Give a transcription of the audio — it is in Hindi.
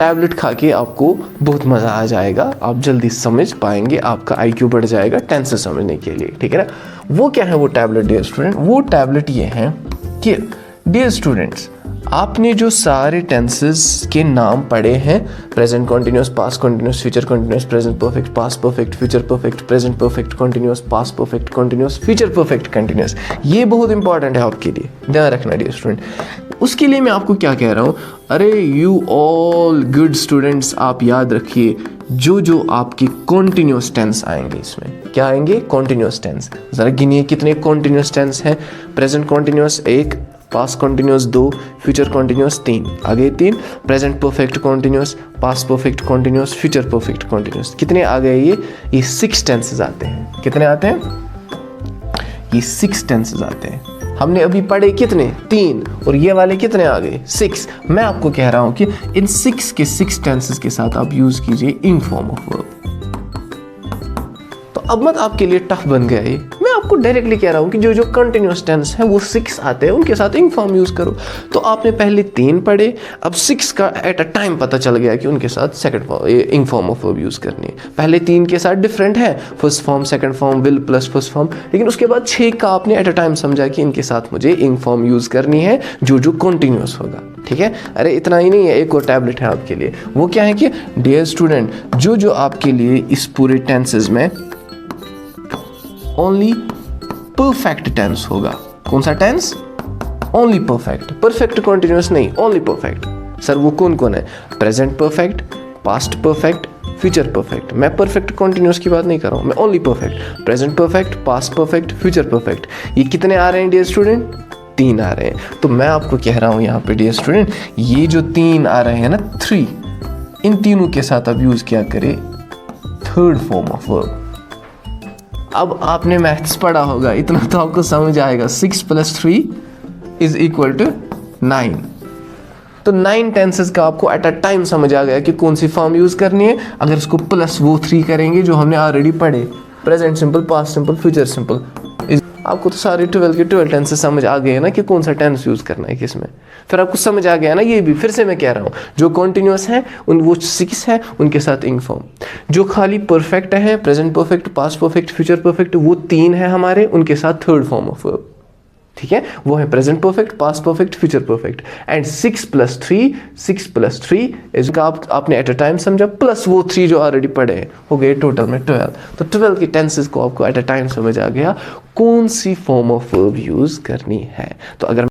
टैबलेट खा के आपको बहुत मज़ा आ जाएगा, आप जल्दी समझ पाएंगे, आपका आईक्यू बढ़ जाएगा टेंसेस समझने के लिए, ठीक है ना। वो क्या है वो टैबलेट डियर स्टूडेंट? वो टैबलेट ये है कि डियर स्टूडेंट्स, आपने जो सारे टेंसेस के नाम पढ़े हैं, present continuous, past continuous, future continuous, present perfect, past perfect, future perfect, present perfect continuous, past perfect continuous, future perfect continuous, ये बहुत इंपॉर्टेंट है आपके लिए, ध्यान रखना डियर स्टूडेंट। उसके लिए मैं आपको क्या कह रहा हूँ, अरे यू ऑल गुड स्टूडेंट्स, आप याद रखिए जो आपके कॉन्टिन्यूस टेंस आएंगे, इसमें क्या आएंगे? Continuous tense. ज़रा गिनिए कितने कॉन्टिन्यूस टेंस हैं? Present continuous 1, past continuous 2, future continuous 3, आगे 3, present perfect continuous, past perfect continuous, future perfect continuous. कितने आ गए ये 6 टेंसेस आते हैं। कितने आते हैं? ये 6 टेंसेस आते हैं। हमने अभी पढ़े कितने? 3, और ये वाले कितने आ गए? 6। मैं आपको कह रहा हूं कि इन 6 के 6 टेंसेस के साथ आप यूज कीजिए इन फॉर्म ऑफ वर्ब। तो अब मत आपके लिए टफ बन गया ये, मैं आपको डायरेक्टली कह रहा हूं कि जो कंटिन्यूस टेंस है वो 6 आते हैं, उनके साथ इंग फॉर्म यूज करो। तो आपने पहले 3 पढ़े, अब 6 का एट अ टाइम पता चल गया कि उनके साथ सेकंड इंग फॉर्म ऑफ वर्ब यूज करनी है। पहले 3 के साथ डिफरेंट है, first form, second form, will plus first form, लेकिन उसके बाद 6 का आपने एट अ टाइम समझा कि इनके साथ मुझे इंग फॉर्म यूज करनी है जो कंटिन्यूस होगा, ठीक है। अरे इतना ही नहीं है, एक और टैबलेट है आपके लिए। वो क्या है कि डियर स्टूडेंट, जो आपके लिए इस पूरे टेंसेस में ओनली परफेक्ट टेंस होगा। कौन सा tense? Only perfect, perfect continuous नहीं, ओनली परफेक्ट। सर वो कौन कौन है? Present perfect, past perfect, future perfect. मैं परफेक्ट कॉन्टिन्यूस की बात नहीं कर रहा हूं, मैं only perfect. Present perfect, past perfect, future perfect. ये कितने आ रहे हैं डियर स्टूडेंट? 3 आ रहे हैं। तो मैं आपको कह रहा हूं यहाँ पे डियर स्टूडेंट, ये जो 3 आ रहे हैं ना, 3, इन तीनों के साथ आप यूज किया करें थर्ड फॉर्म ऑफ वर्ब। अब आपने मैथ्स पढ़ा होगा, इतना तो आपको समझ आएगा, 6 + 3 = 9। तो 9 टेंसेस का आपको एट अ टाइम समझ आ गया कि कौन सी फॉर्म यूज करनी है। अगर इसको प्लस वो 3 करेंगे जो हमने ऑलरेडी पढ़े, present simple, past simple, future simple, आपको तो सारे 12 के 12 टेंसेस समझ आ गए ना कि कौन सा टेंस यूज करना है किसमें। फिर आपको समझ आ गया ना, ये भी फिर से मैं कह रहा हूँ, जो कॉन्टिन्यूस है उन वो 6 है, उनके साथ इंग फॉर्म। जो खाली परफेक्ट है, present perfect, past perfect, future perfect, वो 3 है हमारे, उनके साथ थर्ड फॉर्म ऑफ वर्ब, ठीक है। वो है present perfect, past perfect, future perfect. And 6 + 3 इसका आपने एट अ टाइम समझा, प्लस वो 3 जो ऑलरेडी पढ़े हैं, हो गए टोटल में 12। तो 12 के टेंसेस को आपको एट अ टाइम समझ आ गया कौन सी फॉर्म ऑफ वर्ब यूज करनी है। तो अगर